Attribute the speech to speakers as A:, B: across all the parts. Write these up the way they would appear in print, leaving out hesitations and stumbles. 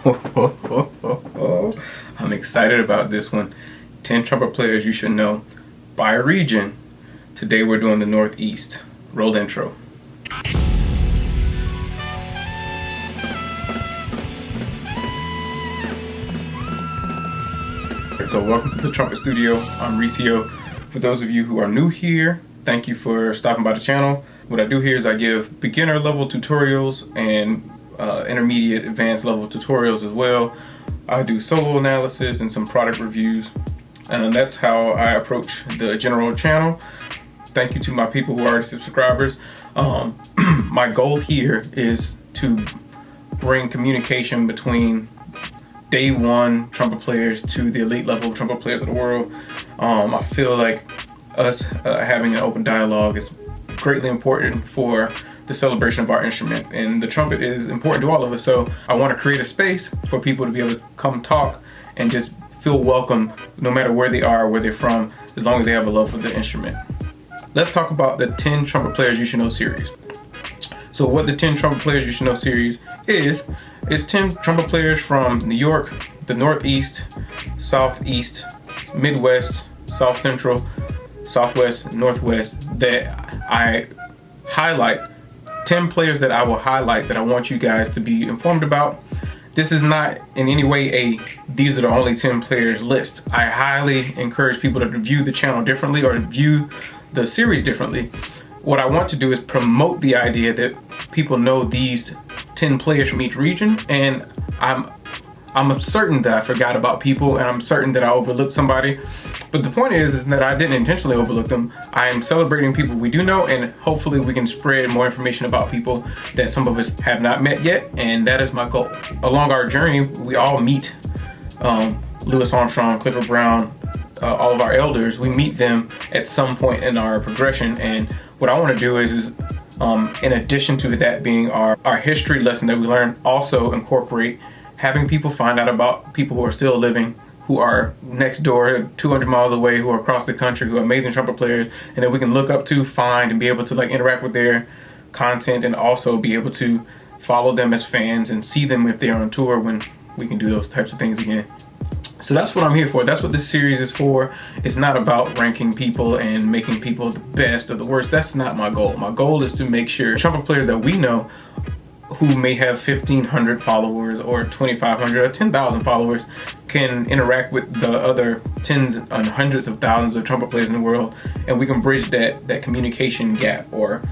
A: I'm excited about this one. 10 trumpet players you should know by region. Today we're doing the Northeast. Roll intro. So welcome to the Trumpet Studio. I'm Ricio. For those of you who are new here, thank you for stopping by the channel. What I do here is I give beginner level tutorials and intermediate advanced level tutorials as well. I do solo analysis and some product reviews, and that's how I approach the general channel. Thank you to my people who are already subscribers. My goal here is to bring communication between day one trumpet players to the elite level trumpet players of the world. I feel like us having an open dialogue is greatly important for the celebration of our instrument, and the trumpet is important to all of us. So I want to create a space for people to be able to come talk and just feel welcome no matter where they are, where they're from, as long as they have a love for the instrument. Let's talk about the 10 trumpet players you should know series. So what the 10 trumpet players you should know series is 10 trumpet players from New York, the Northeast, Southeast, Midwest, South Central, Southwest, Northwest, that I highlight. 10 players that I will highlight that I want you guys to be informed about. This is not in any way these are the only 10 players list. I highly encourage people to view the channel differently or view the series differently. What I want to do is promote the idea that people know these 10 players from each region, and I'm certain that I forgot about people, and I'm certain that I overlooked somebody. But the point is that I didn't intentionally overlook them. I am celebrating people we do know, and hopefully we can spread more information about people that some of us have not met yet, and that is my goal. Along our journey, we all meet Louis Armstrong, Clifford Brown, all of our elders. We meet them at some point in our progression, and what I want to do is in addition to that being our history lesson that we learn, also incorporate having people find out about people who are still living, who are next door, 200 miles away, who are across the country, who are amazing trumpet players, and that we can look up to, find, and be able to interact with their content, and also be able to follow them as fans and see them if they're on tour when we can do those types of things again. So that's what I'm here for. That's what this series is for. It's not about ranking people and making people the best or the worst. That's not my goal. My goal is to make sure trumpet players that we know who may have 1,500 followers or 2,500 or 10,000 followers can interact with the other tens and hundreds of thousands of trumpet players in the world, and we can bridge that communication gap or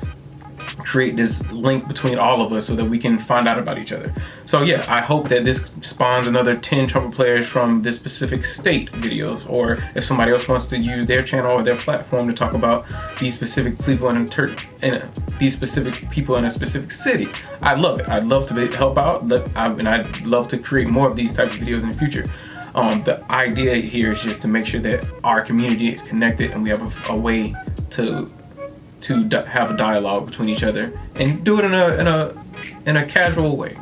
A: create this link between all of us so that we can find out about each other. So yeah, I hope that this spawns another 10 trumpet players from this specific state videos, or if somebody else wants to use their channel or their platform to talk about these specific people in these specific people in a specific city. I love it. I'd love to help out, and I'd love to create more of these types of videos in the future. The idea here is just to make sure that our community is connected and we have a way to have a dialogue between each other and do it in a casual way.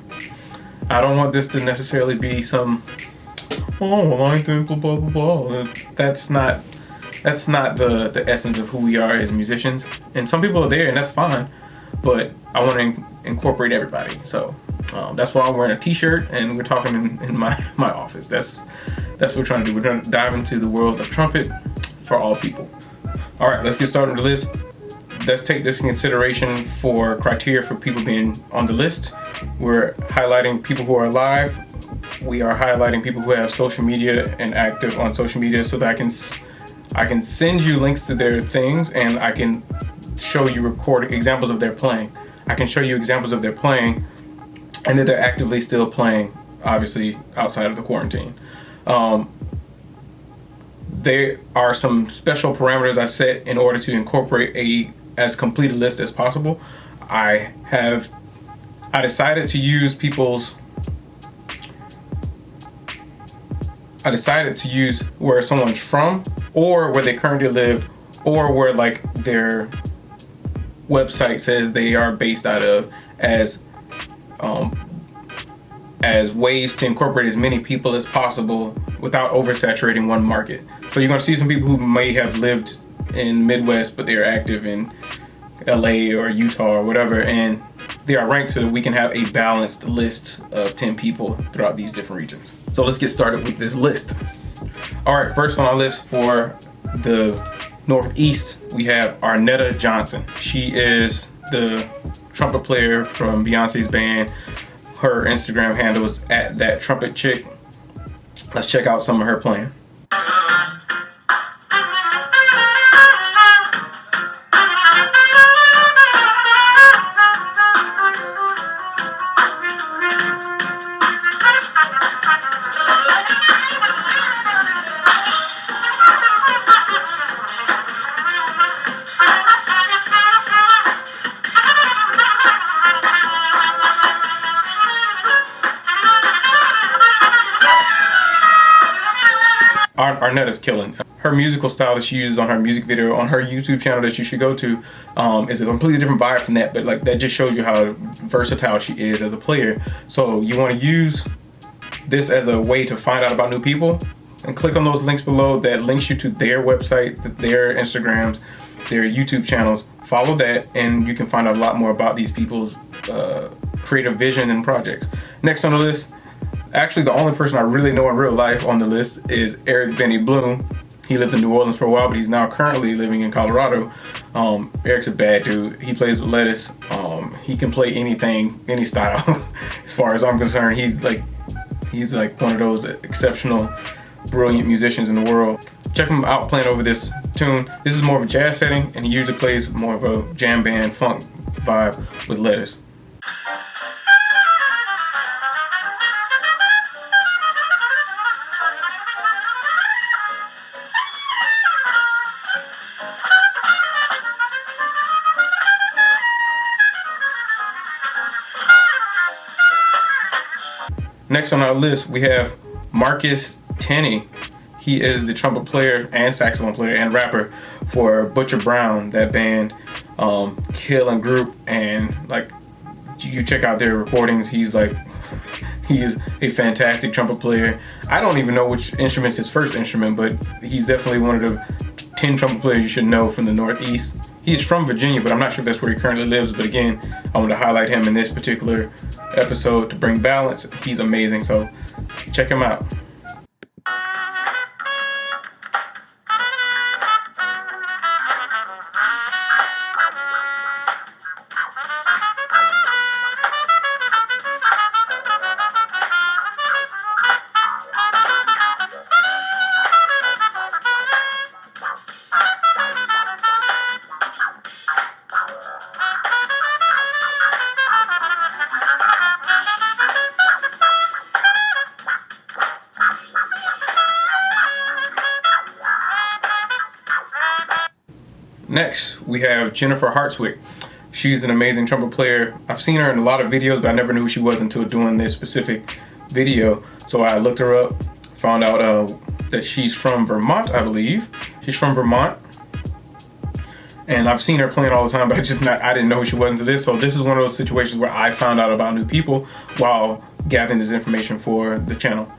A: I don't want this to necessarily be some I think blah blah blah blah. That's not the essence of who we are as musicians. And some people are there, and that's fine. But I want to incorporate everybody. So that's why I'm wearing a T-shirt and we're talking in my office. That's what we're trying to do. We're trying to dive into the world of trumpet for all people. All right, let's get started with the list. Let's take this in consideration for criteria for people being on the list. We're highlighting people who are live. We are highlighting people who have social media and active on social media, so that I can send you links to their things, and I can show you examples of their playing. I can show you examples of their playing, and that they're actively still playing, obviously outside of the quarantine. There are some special parameters I set in order to incorporate as complete a list as possible. I decided to use where someone's from, or where they currently live, or where their website says they are based out of, as ways to incorporate as many people as possible without oversaturating one market. So you're going to see some people who may have lived in Midwest, but they're active in LA or Utah or whatever, and they are ranked so that we can have a balanced list of 10 people throughout these different regions. So let's get started with this list. All right, first on our list for the Northeast, we have Arnetta Johnson. She is the trumpet player from Beyonce's band. Her Instagram handle is @thattrumpetchick. Let's check out some of her playing. Arnetta's killing. Her musical style that she uses on her music video on her YouTube channel that you should go to is a completely different vibe from that, but like that just shows you how versatile she is as a player. So you want to use this as a way to find out about new people, and click on those links below that links you to their website, their Instagrams, their YouTube channels. Follow that and you can find out a lot more about these people's creative vision and projects. Next on the list, actually the only person I really know in real life on the list is Eric Benny Bloom. He lived in New Orleans for a while, but he's now currently living in Colorado. Eric's a bad dude. He plays with lettuce. He can play anything, any style. As far as I'm concerned, he's like one of those exceptional, brilliant musicians in the world. Check him out playing over this tune. This is more of a jazz setting, and he usually plays more of a jam band funk vibe with lettuce. Next on our list, we have Marcus Tenny. He is the trumpet player and saxophone player and rapper for Butcher Brown, that band, killing group. And like, you check out their recordings, he is a fantastic trumpet player. I don't even know which instrument's his first instrument, but he's definitely one of the 10 trumpet players you should know from the Northeast. He's from Virginia, but I'm not sure if that's where he currently lives. But again, I want to highlight him in this particular episode to bring balance. He's amazing, so check him out. Next, we have Jennifer Hartswick. She's an amazing trumpet player. I've seen her in a lot of videos, but I never knew who she was until doing this specific video. So I looked her up, found out that she's from Vermont, I believe. She's from Vermont. And I've seen her playing all the time, but I didn't know who she was until this. So this is one of those situations where I found out about new people while gathering this information for the channel.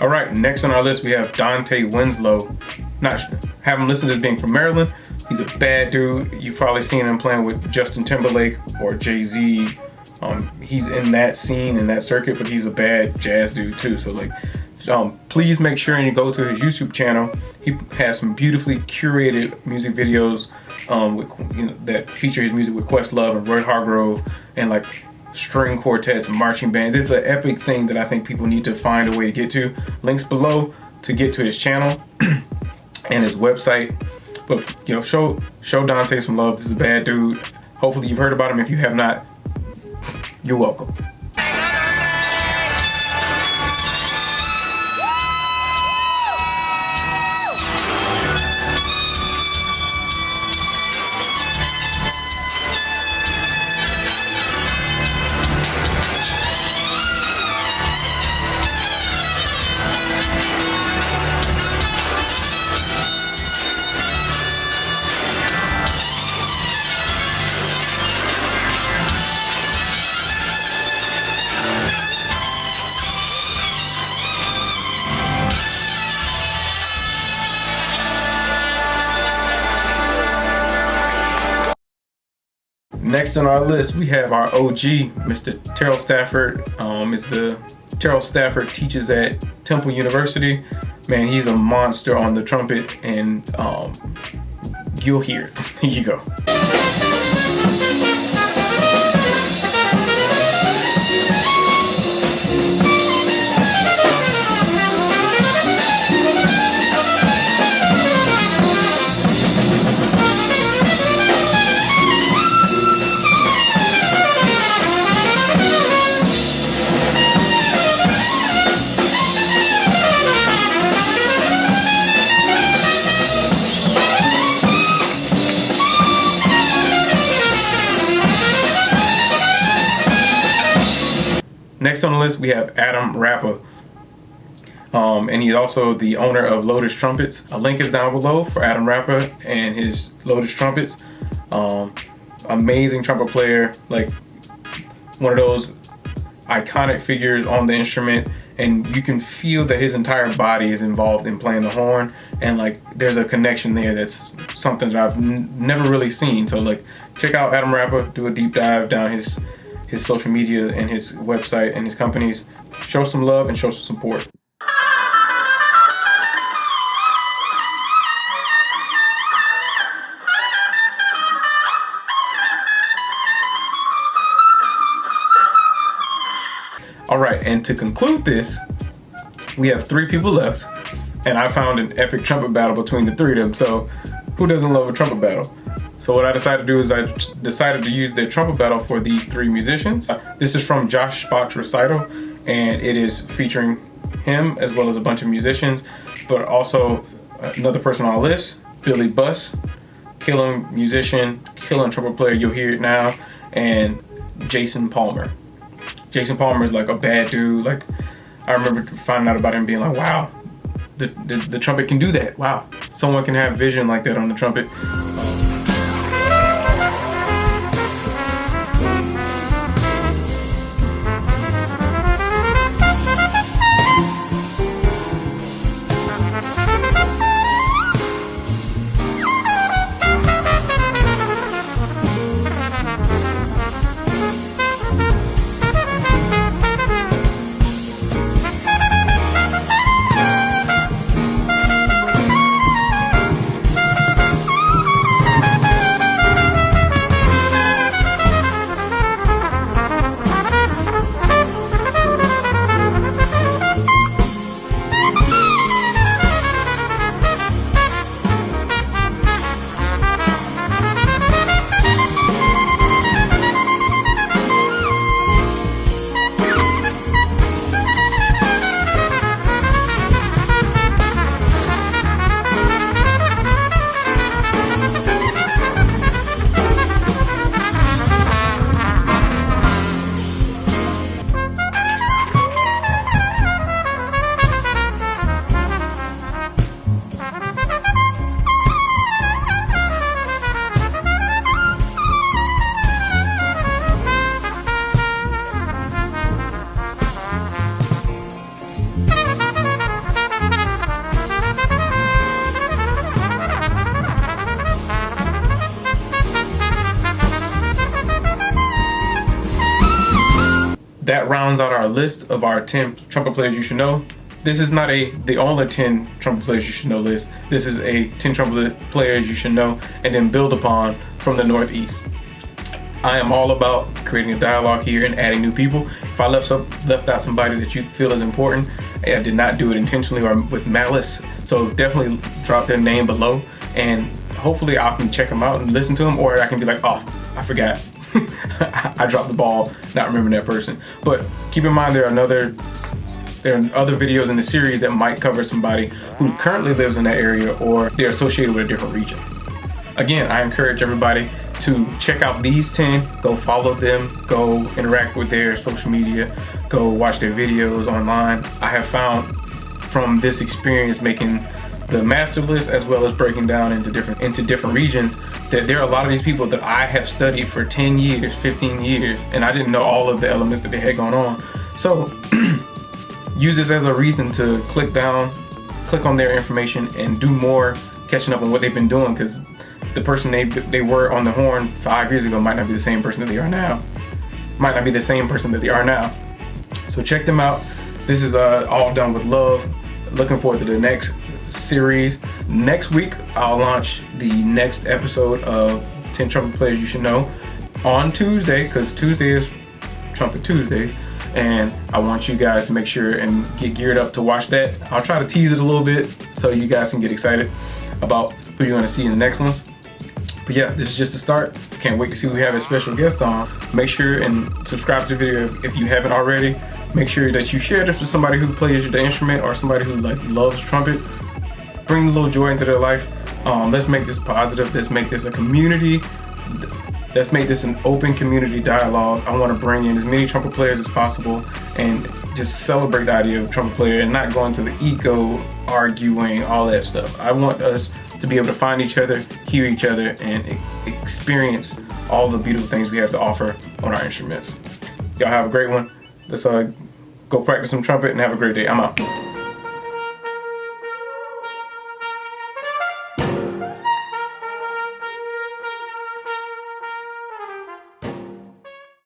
A: All right, next on our list, we have Dante Winslow. Have him listed as being from Maryland. He's a bad dude. You've probably seen him playing with Justin Timberlake or Jay-Z. He's in that scene, in that circuit, but he's a bad jazz dude too. So like, please make sure you go to his YouTube channel. He has some beautifully curated music videos that feature his music with Questlove and Roy Hargrove and like string quartets and marching bands. It's an epic thing that I think people need to find a way to get to. Links below to get to his channel and his website. But show Dante some love. This is a bad dude. Hopefully you've heard about him. If you have not, you're welcome. Next on our list, we have our OG, Mr. Terell Stafford. Terrell Stafford teaches at Temple University. Man, he's a monster on the trumpet, and you'll hear it. Here you go. Next on the list, we have Rapa. And he's also the owner of Lotus Trumpets. A link is down below for Rapa and his Lotus Trumpets. Amazing trumpet player, like one of those iconic figures on the instrument, and you can feel that his entire body is involved in playing the horn, and like there's a connection there that's something that I've never really seen. So like check out Rapa, do a deep dive down his social media and his website and his companies. Show some love and show some support. All right, and to conclude this, we have 3 people left, and I found an epic trumpet battle between the 3 of them. So who doesn't love a trumpet battle? So what I decided to do is I decided to use the trumpet battle for these 3 musicians. This is from Josh Shpak's recital, and it is featuring him as well as a bunch of musicians, but also another person on our list, Billy Buss, killing musician, killing trumpet player, you'll hear it now, and Jason Palmer. Jason Palmer is like a bad dude. Like I remember finding out about him being like, wow, the trumpet can do that. Wow, someone can have vision like that on the trumpet. That rounds out our list of our 10 trumpet players you should know. This is not the only 10 trumpet players you should know list. This is a 10 trumpet players you should know and then build upon from the Northeast. I am all about creating a dialogue here and adding new people. If I left out somebody that you feel is important, I did not do it intentionally or with malice. So definitely drop their name below, and hopefully I can check them out and listen to them, or I can be like, oh, I forgot. I dropped the ball, not remembering that person. But keep in mind there are other videos in the series that might cover somebody who currently lives in that area or they're associated with a different region. Again, I encourage everybody to check out these 10, go follow them, go interact with their social media, go watch their videos online. I have found from this experience making the master list as well as breaking down into different regions that there are a lot of these people that I have studied for 10 years, 15 years, and I didn't know all of the elements that they had going on. So use this as a reason to click on their information and do more catching up on what they've been doing, because the person they were on the horn 5 years ago might not be the same person that they are now. Might not be the same person that they are now. So check them out. This is all done with love. Looking forward to the next series. Next week, I'll launch the next episode of 10 Trumpet Players You Should Know on Tuesday, because Tuesday is Trumpet Tuesdays, and I want you guys to make sure and get geared up to watch that. I'll try to tease it a little bit so you guys can get excited about who you're going to see in the next ones. But yeah, this is just a start. Can't wait to see who we have a special guest on. Make sure and subscribe to the video if you haven't already. Make sure that you share this with somebody who plays the instrument or somebody who loves trumpet. Bring a little joy into their life. Let's make this positive. Let's make this a community. Let's make this an open community dialogue. I want to bring in as many trumpet players as possible and just celebrate the idea of trumpet player and not go into the ego, arguing, all that stuff. I want us to be able to find each other, hear each other, and experience all the beautiful things we have to offer on our instruments. Y'all have a great one. Let's go practice some trumpet and have a great day. I'm out.